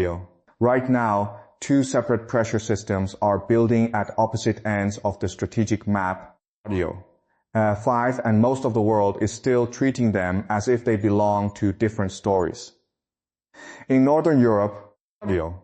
Audio. Right now, two separate pressure systems are building at opposite ends of the strategic map. Audio. 5 and most of the world is still treating them as if they belong to different stories. In Northern Europe, audio,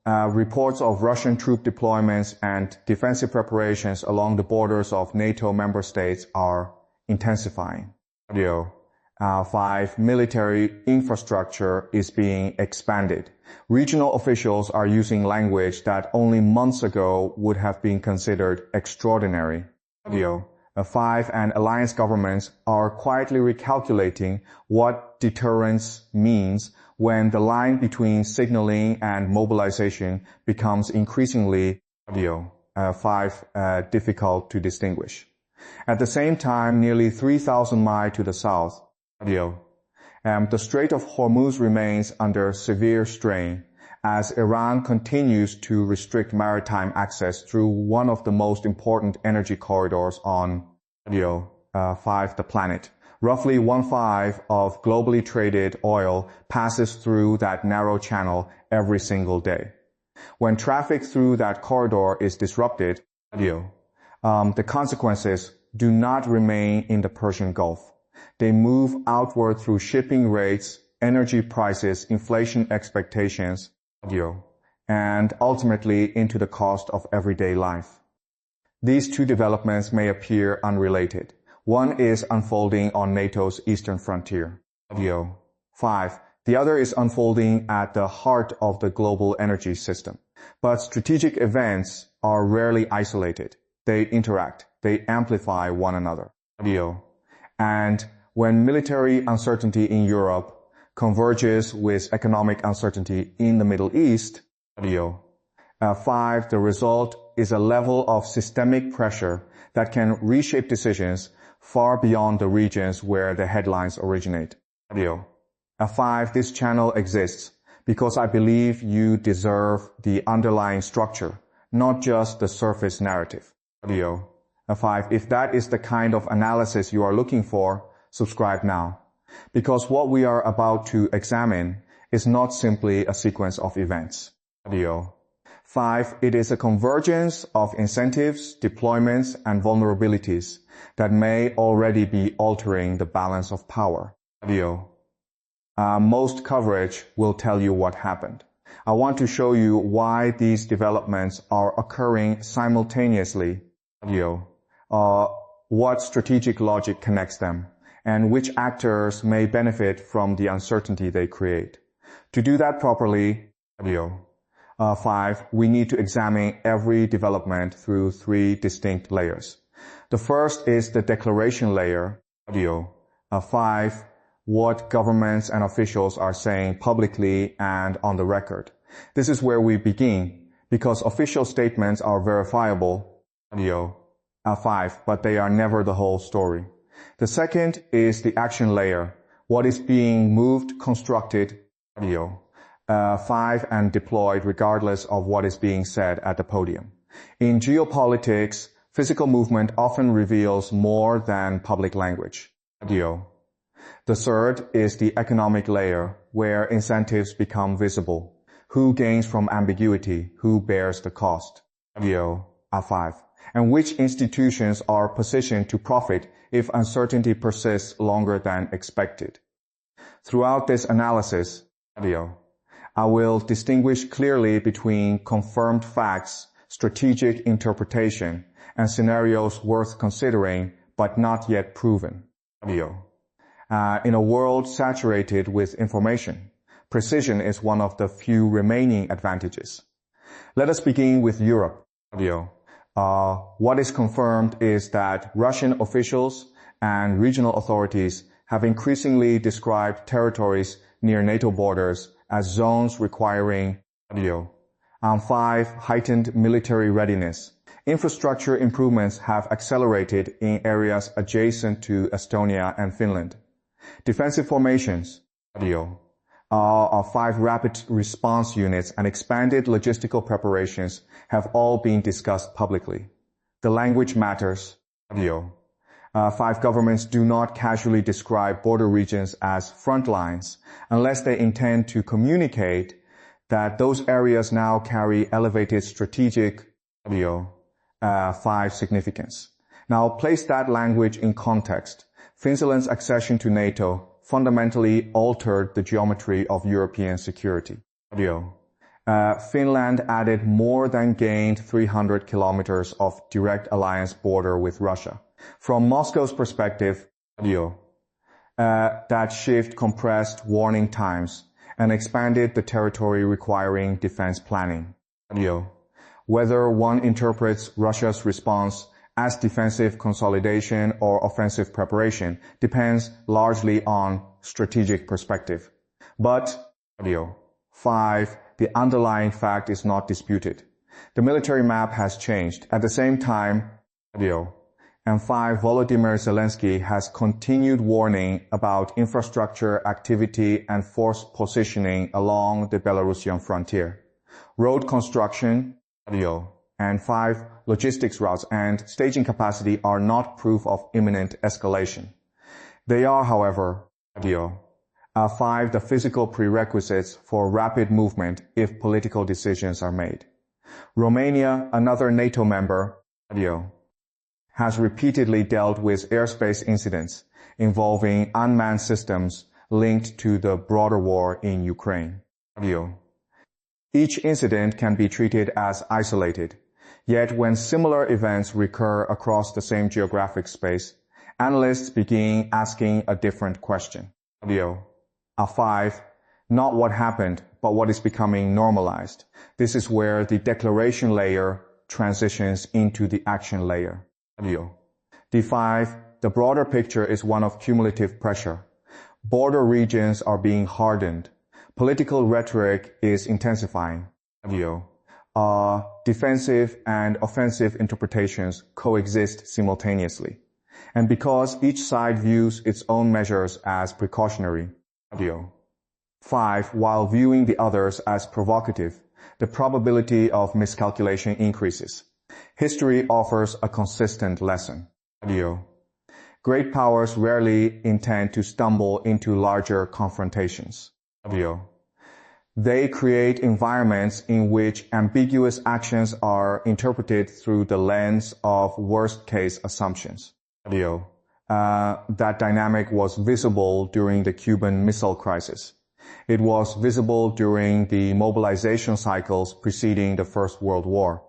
reports of Russian troop deployments and defensive preparations along the borders of NATO member states are intensifying. Audio. 5. Military infrastructure is being expanded. Regional officials are using language that only months ago would have been considered extraordinary. Audio. 5 and alliance governments are quietly recalculating what deterrence means when the line between signaling and mobilization becomes increasingly audio. 5 difficult to distinguish. At the same time, nearly 3,000 miles to the south, audio, the Strait of Hormuz remains under severe strain as Iran continues to restrict maritime access through one of the most important energy corridors on audio, 5 the planet. Roughly 1/5 of globally traded oil passes through that narrow channel every single day. When traffic through that corridor is disrupted, audio, the consequences do not remain in the Persian Gulf. They move outward through shipping rates, energy prices, inflation expectations, audio, and ultimately into the cost of everyday life. These two developments may appear unrelated. One is unfolding on NATO's eastern frontier, audio, 5. The other is unfolding at the heart of the global energy system. But strategic events are rarely isolated. They interact. They amplify one another, audio. And when military uncertainty in Europe converges with economic uncertainty in the Middle East, audio, 5, the result is a level of systemic pressure that can reshape decisions far beyond the regions where the headlines originate. Audio. 5, this channel exists because I believe you deserve the underlying structure, not just the surface narrative. Audio. 5, if that is the kind of analysis you are looking for, subscribe now. Because what we are about to examine is not simply a sequence of events. Audio. 5, it is a convergence of incentives, deployments, and vulnerabilities that may already be altering the balance of power. Audio. Most coverage will tell you what happened. I want to show you why these developments are occurring simultaneously. Audio. What strategic logic connects them, and which actors may benefit from the uncertainty they create. To do that properly, audio. 5, we need to examine every development through 3 distinct layers. The first is the declaration layer, audio. 5, what governments and officials are saying publicly and on the record. This is where we begin, because official statements are verifiable, audio. 5, but they are never the whole story. The second is the action layer, what is being moved, constructed, audio. 5 and deployed regardless of what is being said at the podium. In geopolitics, physical movement often reveals more than public language. Audio. The third is the economic layer, where incentives become visible. Who gains from ambiguity? Who bears the cost? Audio. 5. And which institutions are positioned to profit if uncertainty persists longer than expected? Throughout this analysis, audio, I will distinguish clearly between confirmed facts, strategic interpretation, and scenarios worth considering but not yet proven. Audio. In a world saturated with information, precision is one of the few remaining advantages. Let us begin with Europe. Audio. What is confirmed is that Russian officials and regional authorities have increasingly described territories near NATO borders as zones requiring audio. 5. Heightened military readiness. Infrastructure improvements have accelerated in areas adjacent to Estonia and Finland. Defensive formations, audio, 5 rapid response units and expanded logistical preparations have all been discussed publicly. The language matters, audio. 5 governments do not casually describe border regions as front lines unless they intend to communicate that those areas now carry elevated strategic 5 significance. Now place that language in context. Finland's accession to NATO fundamentally altered the geometry of European security. Finland added more than gained 300 kilometers of direct alliance border with Russia. From Moscow's perspective, that shift compressed warning times and expanded the territory requiring defense planning. Whether one interprets Russia's response as defensive consolidation or offensive preparation depends largely on strategic perspective. But 5. The underlying fact is not disputed. The military map has changed. At the same time, and 5. Volodymyr Zelensky has continued warning about infrastructure activity and force positioning along the Belarusian frontier. Road construction, and 5. Logistics routes and staging capacity are not proof of imminent escalation. They are, however, 5. The physical prerequisites for rapid movement if political decisions are made. Romania, another NATO member, has repeatedly dealt with airspace incidents involving unmanned systems linked to the broader war in Ukraine. Each incident can be treated as isolated, yet when similar events recur across the same geographic space, analysts begin asking a different question. 5. Not what happened, but what is becoming normalized. This is where the declaration layer transitions into the action layer. D5. The broader picture is one of cumulative pressure. Border regions are being hardened. Political rhetoric is intensifying. Defensive and offensive interpretations coexist simultaneously. And because each side views its own measures as precautionary, 5. While viewing the others as provocative, the probability of miscalculation increases. History offers a consistent lesson. Great powers rarely intend to stumble into larger confrontations. They create environments in which ambiguous actions are interpreted through the lens of worst-case assumptions. That dynamic was visible during the Cuban Missile Crisis. It was visible during the mobilization cycles preceding the First World War.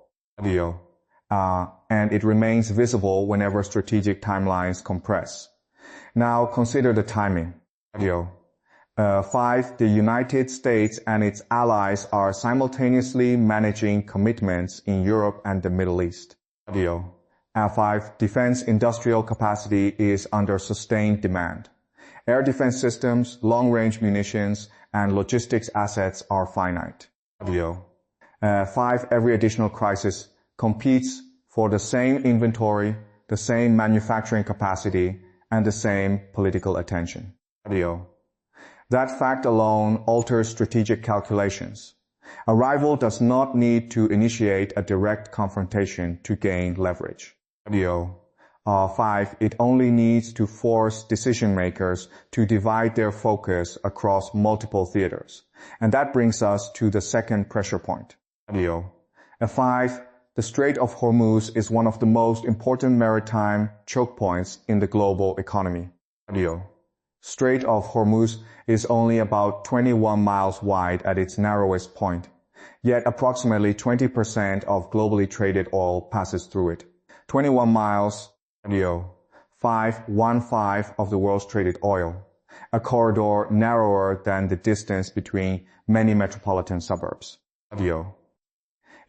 And it remains visible whenever strategic timelines compress. Now consider the timing. 5. The United States and its allies are simultaneously managing commitments in Europe and the Middle East. 5. Defense industrial capacity is under sustained demand. Air defense systems, long-range munitions, and logistics assets are finite. 5. Every additional crisis competes for the same inventory, the same manufacturing capacity, and the same political attention. That fact alone alters strategic calculations. A rival does not need to initiate a direct confrontation to gain leverage. 5. It only needs to force decision makers to divide their focus across multiple theaters. And that brings us to the second pressure point. 5. The Strait of Hormuz is one of the most important maritime choke points in the global economy. Strait of Hormuz is only about 21 miles wide at its narrowest point, yet approximately 20% of globally traded oil passes through it. 21 miles, 1/5 of the world's traded oil, a corridor narrower than the distance between many metropolitan suburbs.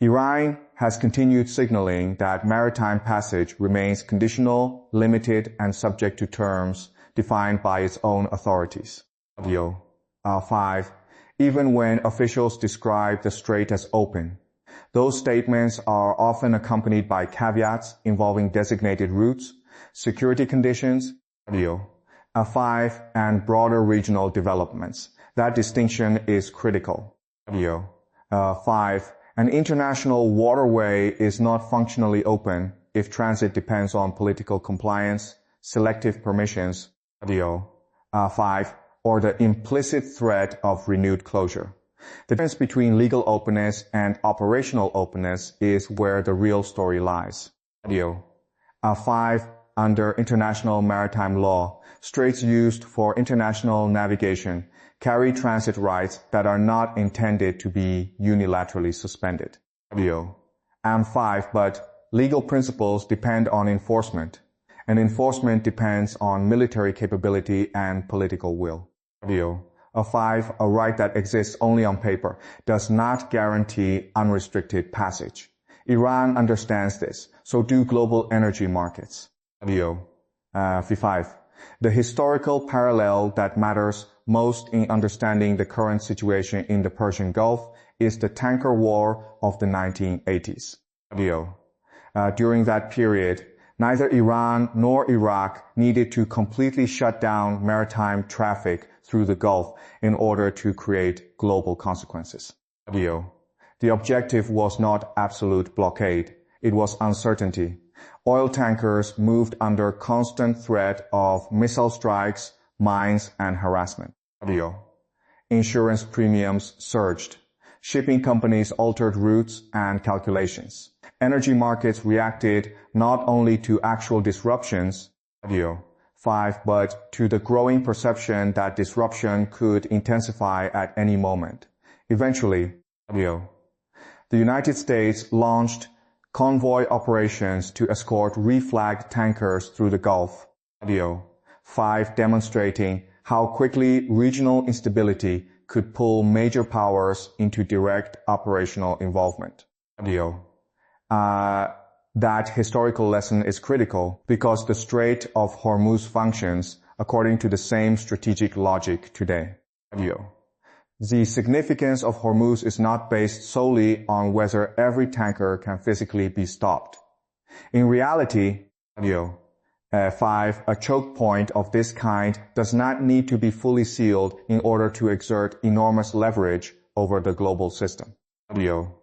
Iran has continued signaling that maritime passage remains conditional, limited, and subject to terms defined by its own authorities. 5. Even when officials describe the strait as open, those statements are often accompanied by caveats involving designated routes, security conditions, 5, and broader regional developments. That distinction is critical. 5. An international waterway is not functionally open if transit depends on political compliance, selective permissions, audio, 5, or the implicit threat of renewed closure. The difference between legal openness and operational openness is where the real story lies. Audio, 5, under international maritime law, straits used for international navigation carry transit rights that are not intended to be unilaterally suspended. Audio, and 5, but legal principles depend on enforcement, and enforcement depends on military capability and political will. Audio, 5, a right that exists only on paper, does not guarantee unrestricted passage. Iran understands this, so do global energy markets. Audio, 5. The historical parallel that matters most in understanding the current situation in the Persian Gulf is the tanker war of the 1980s. Audio, during that period, neither Iran nor Iraq needed to completely shut down maritime traffic through the Gulf in order to create global consequences. Audio, the objective was not absolute blockade, it was uncertainty. Oil tankers moved under constant threat of missile strikes, mines, and harassment. Audio, insurance premiums surged. Shipping companies altered routes and calculations. Energy markets reacted not only to actual disruptions, audio, 5, but to the growing perception that disruption could intensify at any moment. Eventually, audio, the United States launched convoy operations to escort reflagged tankers through the Gulf. Audio, 5, demonstrating how quickly regional instability could pull major powers into direct operational involvement. Audio, that historical lesson is critical because the Strait of Hormuz functions according to the same strategic logic today. Audio, the significance of Hormuz is not based solely on whether every tanker can physically be stopped. In reality, audio, 5, a choke point of this kind does not need to be fully sealed in order to exert enormous leverage over the global system. Audio,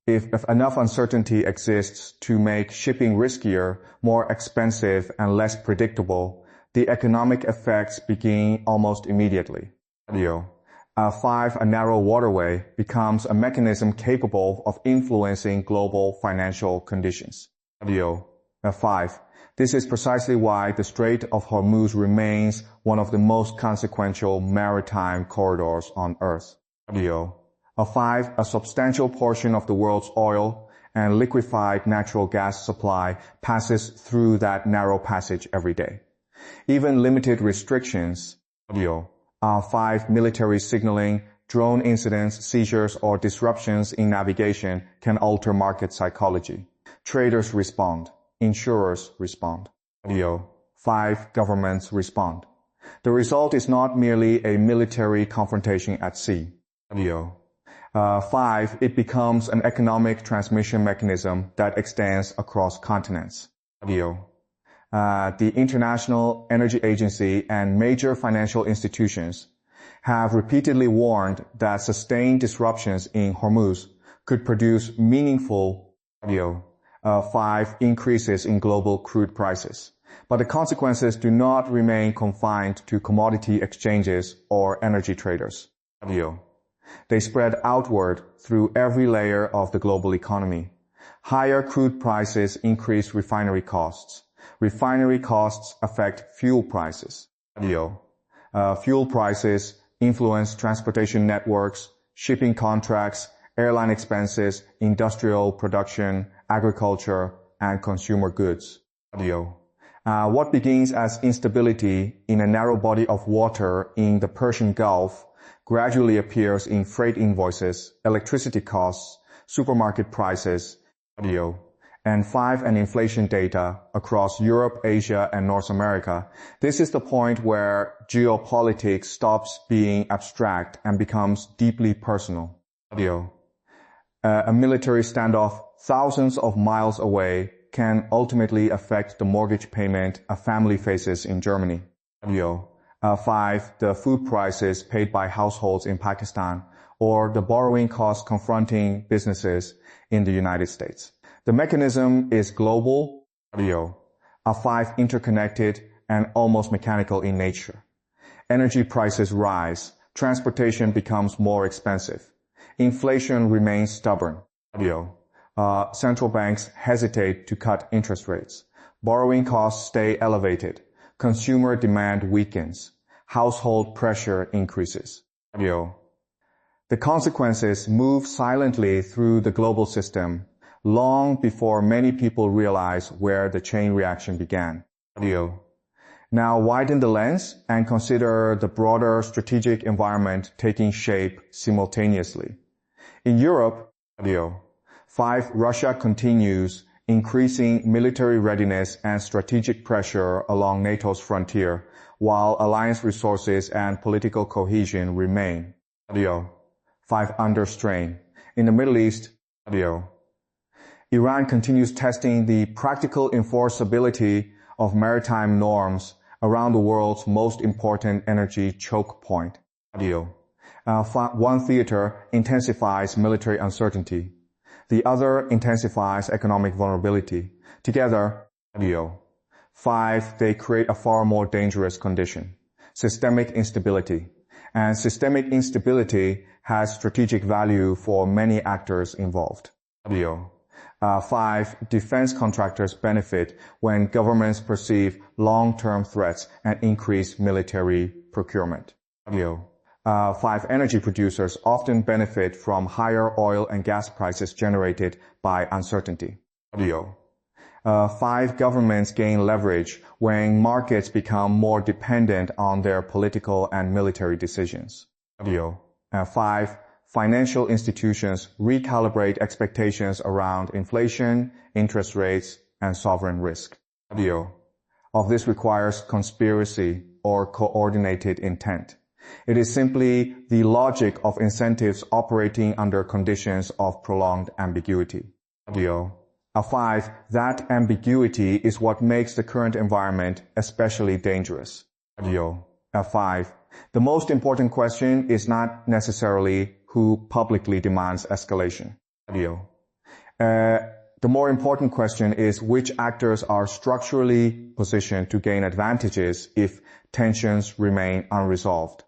if enough uncertainty exists to make shipping riskier, more expensive, and less predictable, the economic effects begin almost immediately. Audio, 5, a narrow waterway becomes a mechanism capable of influencing global financial conditions. Audio, 5, this is precisely why the Strait of Hormuz remains one of the most consequential maritime corridors on Earth. Audio, 5, a substantial portion of the world's oil and liquefied natural gas supply passes through that narrow passage every day. Even limited restrictions, audio, 5, military signaling, drone incidents, seizures, or disruptions in navigation can alter market psychology. Traders respond. Insurers respond. Audio, 5, governments respond. The result is not merely a military confrontation at sea. Audio, 5, it becomes an economic transmission mechanism that extends across continents. Audio, the International Energy Agency and major financial institutions have repeatedly warned that sustained disruptions in Hormuz could produce meaningful, audio, 5, increases in global crude prices. But the consequences do not remain confined to commodity exchanges or energy traders. Audio, they spread outward through every layer of the global economy. Higher crude prices increase refinery costs. Refinery costs affect fuel prices. Audio, fuel prices influence transportation networks, shipping contracts, airline expenses, industrial production, agriculture, and consumer goods. Audio, what begins as instability in a narrow body of water in the Persian Gulf gradually appears in freight invoices, electricity costs, supermarket prices, audio, and 5, and inflation data across Europe, Asia, and North America. This is the point where geopolitics stops being abstract and becomes deeply personal. Audio, a military standoff thousands of miles away can ultimately affect the mortgage payment a family faces in Germany. Audio, 5, the food prices paid by households in Pakistan, or the borrowing costs confronting businesses in the United States. The mechanism is global. Audio, are 5 interconnected and almost mechanical in nature. Energy prices rise, transportation becomes more expensive, inflation remains stubborn. Central banks hesitate to cut interest rates, borrowing costs stay elevated, consumer demand weakens, household pressure increases. The consequences move silently through the global system, long before many people realize where the chain reaction began. Now widen the lens and consider the broader strategic environment taking shape simultaneously. In Europe, 5. Russia continues increasing military readiness and strategic pressure along NATO's frontier, while alliance resources and political cohesion remain. 5. Under strain. In the Middle East, Iran continues testing the practical enforceability of maritime norms around the world's most important energy choke point. One theater intensifies military uncertainty. The other intensifies economic vulnerability. Together, 5. They create a far more dangerous condition: systemic instability. And systemic instability has strategic value for many actors involved. 5. Defense contractors benefit when governments perceive long-term threats and increase military procurement. 5. Energy producers often benefit from higher oil and gas prices generated by uncertainty. 5. Governments gain leverage when markets become more dependent on their political and military decisions. 5. Financial institutions recalibrate expectations around inflation, interest rates, and sovereign risk. Of this requires conspiracy or coordinated intent. It is simply the logic of incentives operating under conditions of prolonged ambiguity. 5. That ambiguity is what makes the current environment especially dangerous. 5. The most important question is not necessarily who publicly demands escalation. The more important question is which actors are structurally positioned to gain advantages if tensions remain unresolved.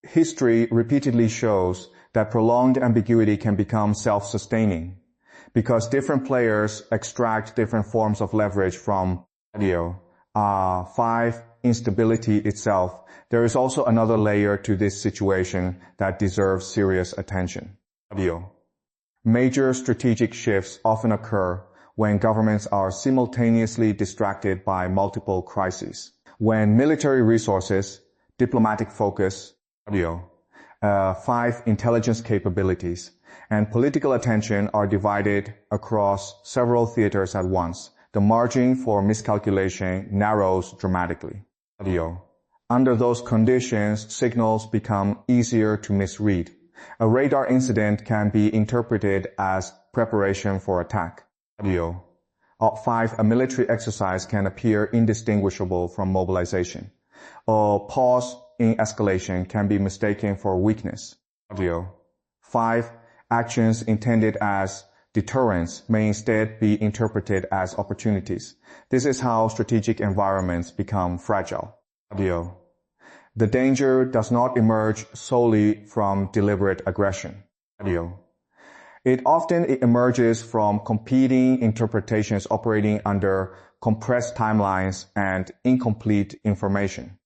History repeatedly shows that prolonged ambiguity can become self-sustaining because different players extract different forms of leverage from 5. Instability itself. There is also another layer to this situation that deserves serious attention. Major strategic shifts often occur when governments are simultaneously distracted by multiple crises. When military resources, diplomatic focus, 5. Intelligence capabilities, and political attention are divided across several theaters at once, the margin for miscalculation narrows dramatically. Under those conditions, signals become easier to misread. A radar incident can be interpreted as preparation for attack. 5. A military exercise can appear indistinguishable from mobilization. A pause in escalation can be mistaken for weakness. 5. Actions intended as deterrence may instead be interpreted as opportunities. This is how strategic environments become fragile. The danger does not emerge solely from deliberate aggression. It often emerges from competing interpretations operating under compressed timelines and incomplete information.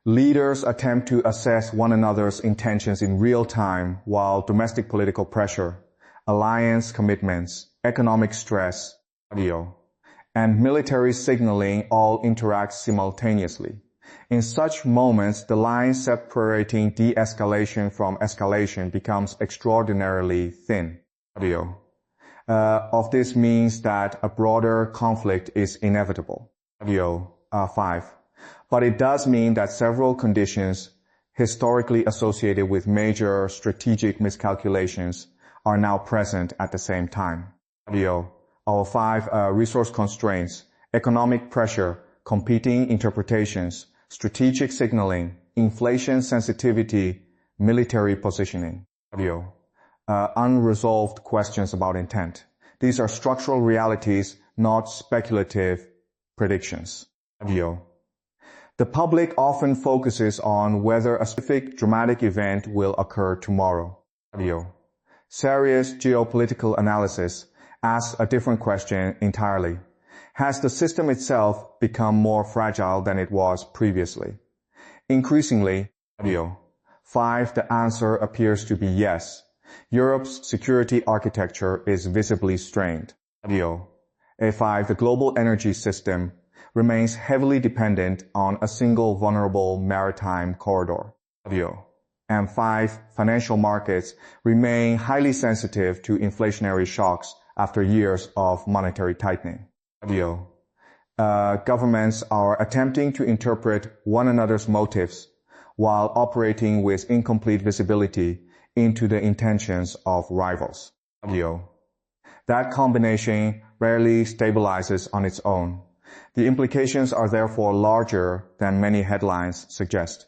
Leaders attempt to assess one another's intentions in real time while domestic political pressure, alliance commitments, economic stress, and military signaling all interact simultaneously. In such moments, the line separating de-escalation from escalation becomes extraordinarily thin. Of this means that a broader conflict is inevitable. 5. But it does mean that several conditions historically associated with major strategic miscalculations are now present at the same time. Our 5 resource constraints, economic pressure, competing interpretations, strategic signaling, inflation sensitivity, military positioning. Unresolved questions about intent. These are structural realities, not speculative predictions. The public often focuses on whether a specific dramatic event will occur tomorrow. Serious geopolitical analysis asks a different question entirely. Has the system itself become more fragile than it was previously? Increasingly, 5. The answer appears to be yes. Europe's security architecture is visibly strained. A5. The global energy system remains heavily dependent on a single vulnerable maritime corridor. And 5. Financial markets remain highly sensitive to inflationary shocks after years of monetary tightening. Governments are attempting to interpret one another's motives while operating with incomplete visibility into the intentions of rivals. That combination rarely stabilizes on its own. The implications are therefore larger than many headlines suggest.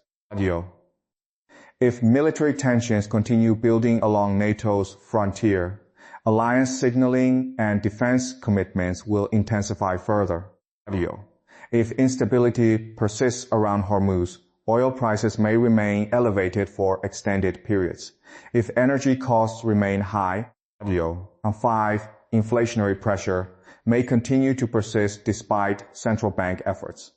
If military tensions continue building along NATO's frontier, alliance signaling and defense commitments will intensify further. If instability persists around Hormuz, oil prices may remain elevated for extended periods. If energy costs remain high, and 5. Inflationary pressure may continue to persist despite central bank efforts.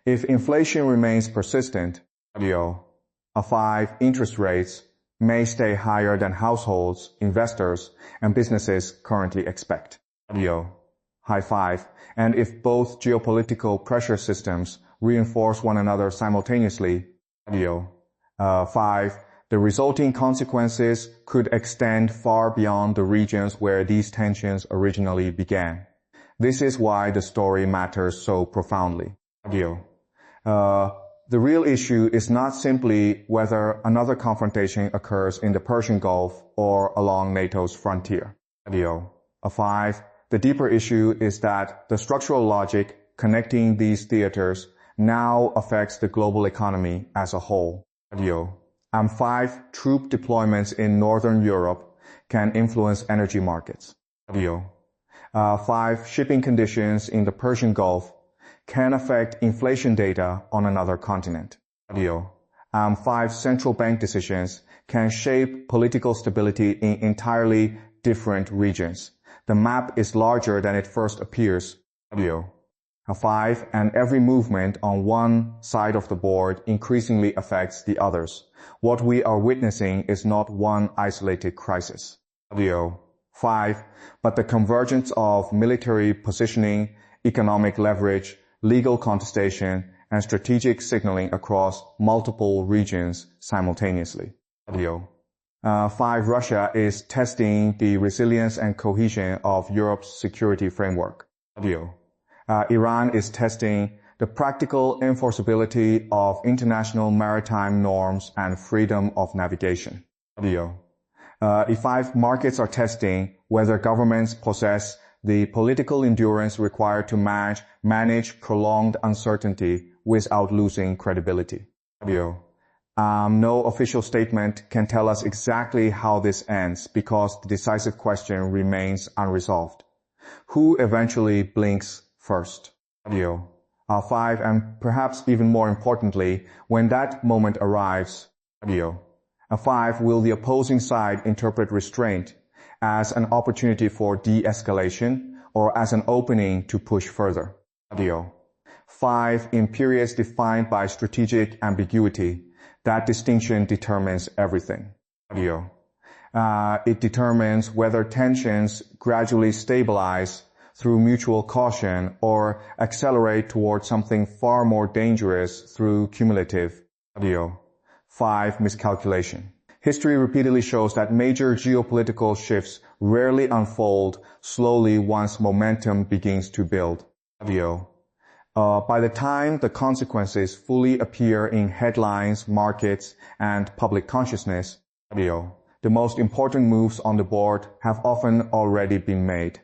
If inflation remains persistent, 5. Interest rates may stay higher than households, investors, and businesses currently expect. High 5. And if both geopolitical pressure systems reinforce one another simultaneously, 5. The resulting consequences could extend far beyond the regions where these tensions originally began. This is why the story matters so profoundly. The real issue is not simply whether another confrontation occurs in the Persian Gulf or along NATO's frontier. 5. The deeper issue is that the structural logic connecting these theaters now affects the global economy as a whole. And 5. Troop deployments in Northern Europe can influence energy markets. 5. Shipping conditions in the Persian Gulf can affect inflation data on another continent. 5. Central bank decisions can shape political stability in entirely different regions. The map is larger than it first appears. 5. And every movement on one side of the board increasingly affects the others. What we are witnessing is not one isolated crisis. 5. But the convergence of military positioning, economic leverage, legal contestation, and strategic signaling across multiple regions simultaneously. 5. Russia is testing the resilience and cohesion of Europe's security framework. Iran is testing the practical enforceability of international maritime norms and freedom of navigation. 5. Markets are testing whether governments possess the political endurance required to manage prolonged uncertainty without losing credibility. No official statement can tell us exactly how this ends because the decisive question remains unresolved. Who eventually blinks first? 5. And perhaps even more importantly, when that moment arrives, 5. Will the opposing side interpret restraint as an opportunity for de-escalation or as an opening to push further? 5. In periods defined by strategic ambiguity, that distinction determines everything. It determines whether tensions gradually stabilize through mutual caution or accelerate towards something far more dangerous through cumulative 5. Miscalculation. History repeatedly shows that major geopolitical shifts rarely unfold slowly once momentum begins to build. By the time the consequences fully appear in headlines, markets, and public consciousness, the most important moves on the board have often already been made.